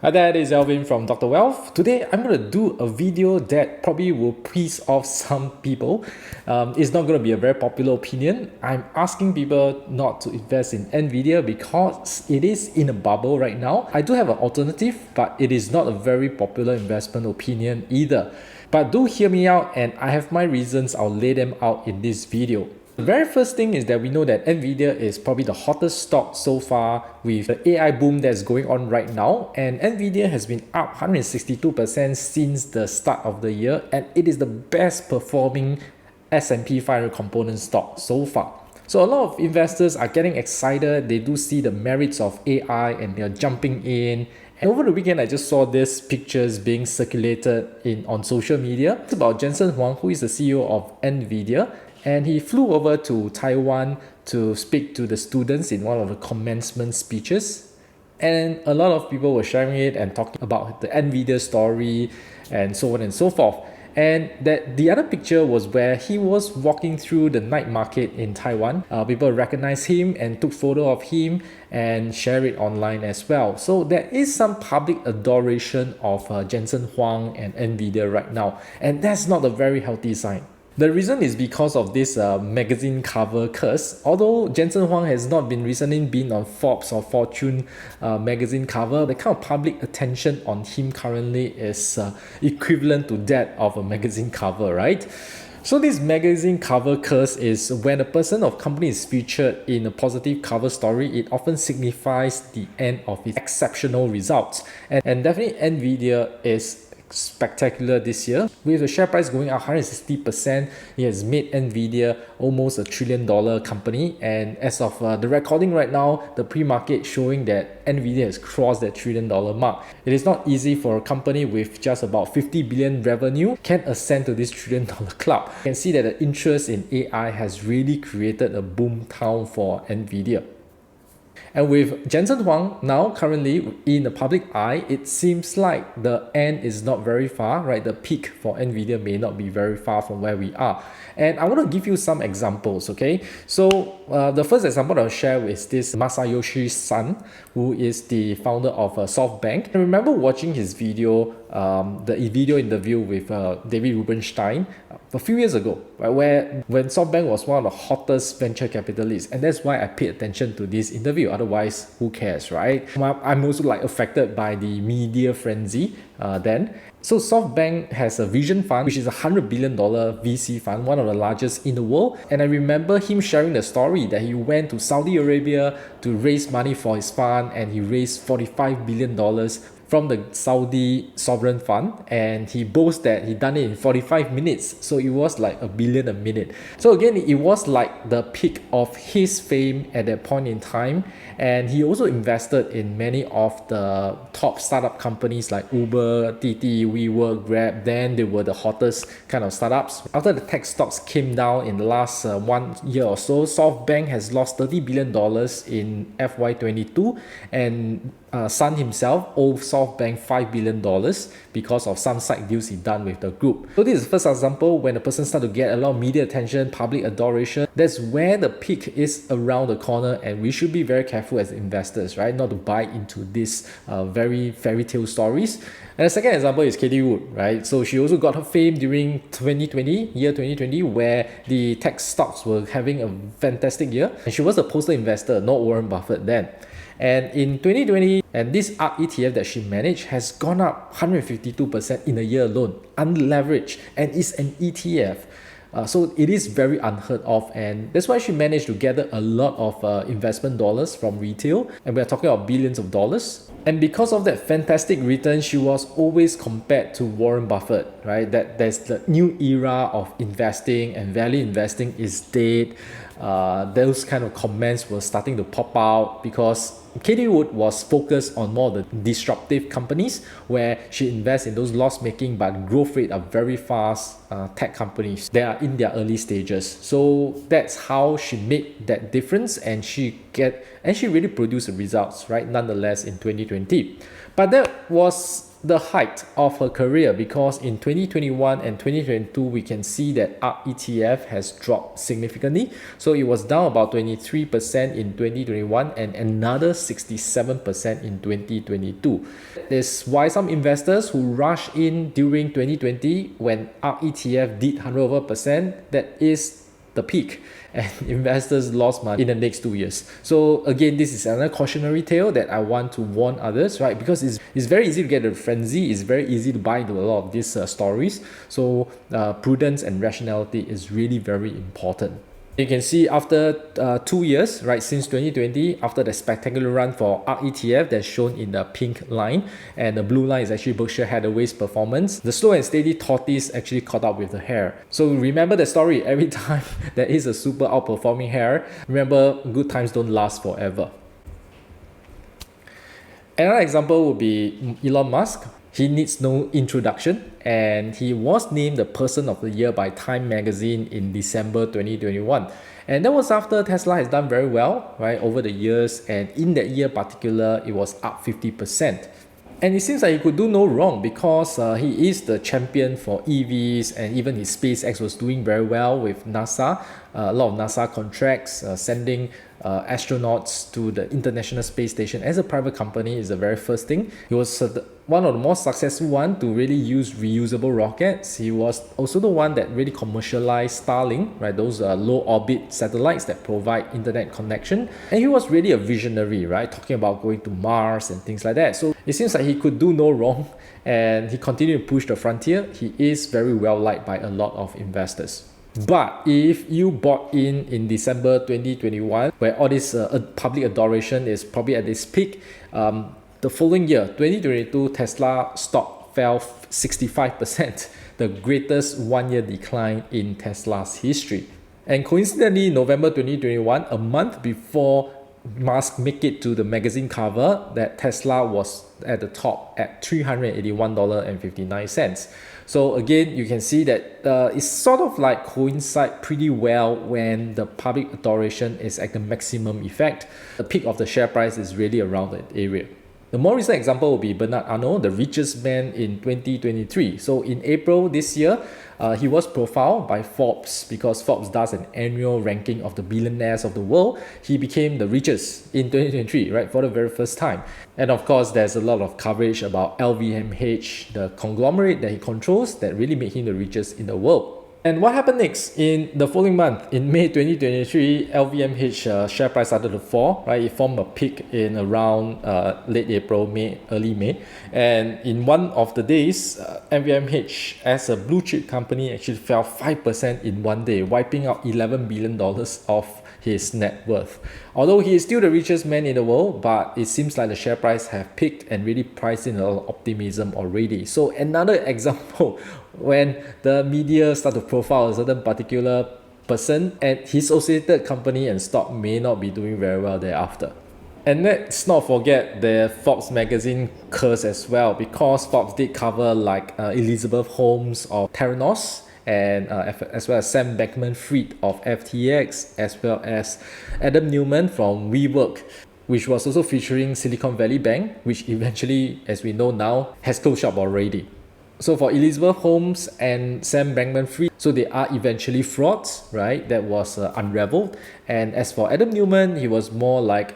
Hi there, this is Alvin from Dr. Wealth. Today I'm going to do a video that probably will piss off some people. It's not going to be a very popular opinion. I'm asking people not to invest in Nvidia because it is in a bubble right now. I do have an alternative, but it is not a very popular investment opinion either. But do hear me out, and I have my reasons. I'll lay them out in this video. The very first thing is that we know that Nvidia is probably the hottest stock so far with the AI boom that's going on right now, and Nvidia has been up 162% since the start of the year, and it is the best performing S&P 500 component stock so far. So a lot of investors are getting excited. They do see the merits of AI and they're jumping in. And over the weekend, I just saw these pictures being circulated on social media. It's about Jensen Huang, who is the CEO of Nvidia. And he flew over to Taiwan to speak to the students in one of the commencement speeches. And a lot of people were sharing it and talking about the Nvidia story and so on and so forth. And the other picture was where he was walking through the night market in Taiwan. People recognized him and took photo of him and share it online as well. So there is some public adoration of Jensen Huang and Nvidia right now. And that's not a very healthy sign. The reason is because of this magazine cover curse. Although Jensen Huang has not recently been on Forbes or Fortune magazine cover, the kind of public attention on him currently is equivalent to that of a magazine cover, right? So this magazine cover curse is when a person or company is featured in a positive cover story, it often signifies the end of its exceptional results. And definitely Nvidia is spectacular this year. With the share price going up 160%, it has made Nvidia almost $1 trillion company. And as of the recording right now, the pre-market showing that Nvidia has crossed that $1 trillion mark. It is not easy for a company with just about 50 billion revenue can ascend to this $1 trillion club. You can see that the interest in AI has really created a boom town for Nvidia. And with Jensen Huang now currently in the public eye, it seems like the end is not very far, right? The peak for Nvidia may not be very far from where we are. And I want to give you some examples, okay? So the first example I'll share is this Masayoshi Son, who is the founder of SoftBank. I remember watching his video, the video interview with David Rubenstein a few years ago, right, when SoftBank was one of the hottest venture capitalists. And that's why I paid attention to this interview. Otherwise, who cares, right? I'm also affected by the media frenzy then. So SoftBank has a vision fund, which is a $100 billion VC fund, one of the largest in the world. And I remember him sharing the story that he went to Saudi Arabia to raise money for his fund, and he raised $45 billion from the Saudi sovereign fund, and he boasts that he done it in 45 minutes. So it was like $1 billion a minute. So again, it was like the peak of his fame at that point in time. And he also invested in many of the top startup companies like Uber, TT, WeWork, Grab. Then they were the hottest kind of startups. After the tech stocks came down in the last 1 year or so, SoftBank has lost $30 billion in FY22, and Sun himself owed SoftBank $5 billion because of some side deals he done with the group. So this is the first example when a person starts to get a lot of media attention, public adoration. That's where the peak is around the corner, and we should be very careful as investors, right? Not to buy into these very fairy tale stories. And the second example is Katie Wood, right? So she also got her fame during 2020, where the tech stocks were having a fantastic year. And she was a poster investor, not Warren Buffett then. And in 2020, and this ARK ETF that she managed has gone up 152% in a year alone, unleveraged, and is an ETF. So it is very unheard of, and that's why she managed to gather a lot of investment dollars from retail, and we're talking about billions of dollars. And because of that fantastic return, she was always compared to Warren Buffett, right? That there's the new era of investing, and value investing is dead. Those kind of comments were starting to pop out because Katie Wood was focused on more the disruptive companies where she invests in those loss-making but growth rate are very fast tech companies. They are in their early stages. So that's how she made that difference, and she really produced the results, right? Nonetheless, in 2020. But that was the height of her career, because in 2021 and 2022 we can see that ARK ETF has dropped significantly. So it was down about 23% in 2021 and another 67% in 2022. That's why some investors who rushed in during 2020 when ARK ETF did 100%, that is the peak, and investors lost money in the next 2 years. So again, this is another cautionary tale that I want to warn others, right? Because it's very easy to get a frenzy. It's very easy to buy into a lot of these stories. So prudence and rationality is really very important. You can see after 2 years, right, since 2020, after the spectacular run for ARK ETF that's shown in the pink line, and the blue line is actually Berkshire Hathaway's performance, the slow and steady tortoise actually caught up with the hare. So remember the story, every time there is a super outperforming hare, remember, good times don't last forever. Another example would be Elon Musk. He needs no introduction, and he was named the Person of the Year by Time Magazine in December 2021. And that was after Tesla has done very well, right, over the years, and in that year particular, it was up 50%. And it seems like he could do no wrong, because he is the champion for EVs, and even his SpaceX was doing very well with NASA. A lot of NASA contracts, sending astronauts to the International Space Station as a private company is the very first thing. He was one of the most successful one to really use reusable rockets. He was also the one that really commercialized Starlink, right? Those low orbit satellites that provide internet connection. And he was really a visionary, right? Talking about going to Mars and things like that. So it seems like he could do no wrong, and he continued to push the frontier. He is very well liked by a lot of investors. But if you bought in December 2021, where all this public adoration is probably at its peak, the following year, 2022, Tesla stock fell 65%, the greatest one-year decline in Tesla's history. And coincidentally, November 2021, a month before Musk make it to the magazine cover, that Tesla was at the top at $381.59. So again, you can see that it's sort of like coincide pretty well when the public adoration is at the maximum effect. The peak of the share price is really around that area. The more recent example will be Bernard Arnault, the richest man in 2023. So in April this year, he was profiled by Forbes, because Forbes does an annual ranking of the billionaires of the world. He became the richest in 2023, right, for the very first time. And of course, there's a lot of coverage about LVMH, the conglomerate that he controls, that really made him the richest in the world. And what happened next? In the following month, in May 2023, LVMH share price started to fall, right? It formed a peak in around late April, early May. And in one of the days, LVMH as a blue chip company actually fell 5% in one day, wiping out $11 billion of his net worth. Although he is still the richest man in the world, but it seems like the share price have peaked and really priced in a lot of optimism already. So another example, when the media start to profile a certain particular person, and his associated company and stock may not be doing very well thereafter. And let's not forget the Forbes magazine curse as well, because Forbes did cover like Elizabeth Holmes of Theranos, and as well as Sam Bankman-Fried of FTX, as well as Adam Neumann from WeWork, which was also featuring Silicon Valley Bank, which eventually, as we know now, has closed shop already. So for Elizabeth Holmes and Sam Bankman-Fried, so they are eventually frauds, right? That was unraveled. And as for Adam Neumann, he was more like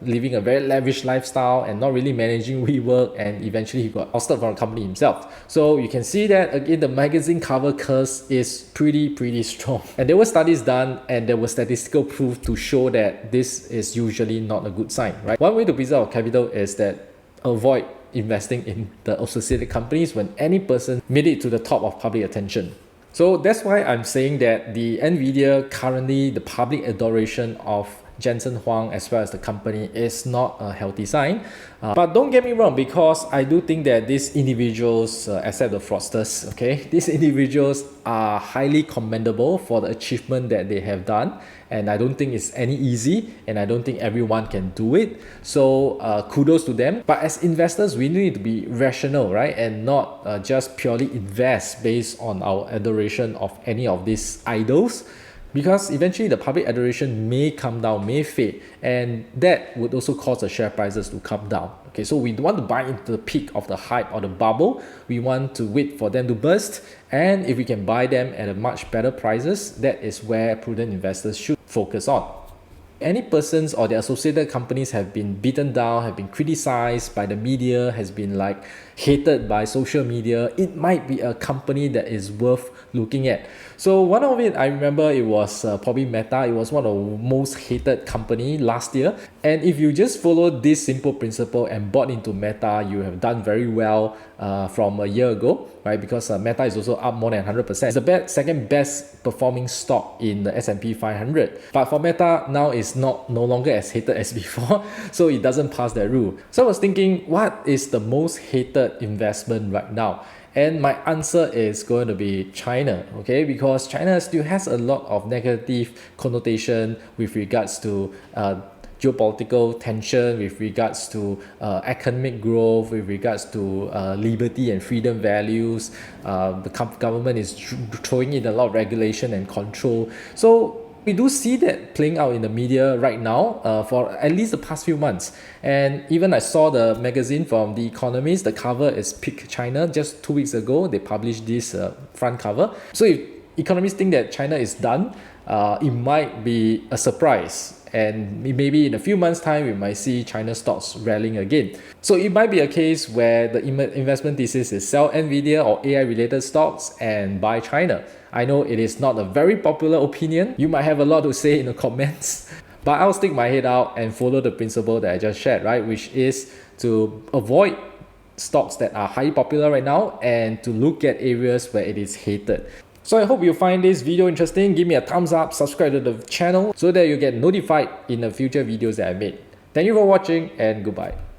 living a very lavish lifestyle and not really managing WeWork, and eventually he got ousted from the company himself. So you can see that again, the magazine cover curse is pretty strong. And there were studies done, and there was statistical proof to show that this is usually not a good sign, right? One way to preserve capital is that avoid investing in the associated companies when any person made it to the top of public attention. So that's why I'm saying that the Nvidia, currently the public adoration of Jensen Huang as well as the company, is not a healthy sign. But don't get me wrong, because I do think that these individuals, except the fraudsters, okay, these individuals are highly commendable for the achievement that they have done. And I don't think it's any easy, and I don't think everyone can do it. So kudos to them. But as investors, we need to be rational, right? And not just purely invest based on our adoration of any of these idols. because eventually the public adoration may come down, may fade, and that would also cause the share prices to come down. Okay, so we don't want to buy into the peak of the hype or the bubble. We want to wait for them to burst, and if we can buy them at a much better prices, that is where prudent investors should focus on. Any persons or their associated companies have been beaten down, have been criticized by the media, has been like hated by social media, it might be a company that is worth looking at. So one of it, I remember it was probably Meta. It was one of the most hated company last year. And if you just follow this simple principle and bought into Meta, you have done very well from a year ago, right? Because Meta is also up more than 100%. It's the second best performing stock in the S&P 500. But for Meta, now it's no longer as hated as before, so it doesn't pass that rule. So I was thinking, what is the most hated investment right now? And my answer is going to be China, okay? Because China still has a lot of negative connotation with regards to geopolitical tension, with regards to economic growth, with regards to liberty and freedom values. The government is throwing in a lot of regulation and control. So we do see that playing out in the media right now for at least the past few months. And even I saw the magazine from The Economist, the cover is Pick China. Just 2 weeks ago, they published this front cover. So if economists think that China is done, it might be a surprise. And maybe in a few months' time, we might see China stocks rallying again. So it might be a case where the investment thesis is sell Nvidia or AI-related stocks and buy China. I know it is not a very popular opinion. You might have a lot to say in the comments, but I'll stick my head out and follow the principle that I just shared, right? Which is to avoid stocks that are highly popular right now and to look at areas where it is hated. So I hope you find this video interesting. Give me a thumbs up, subscribe to the channel so that you get notified in the future videos that I made. Thank you for watching and goodbye.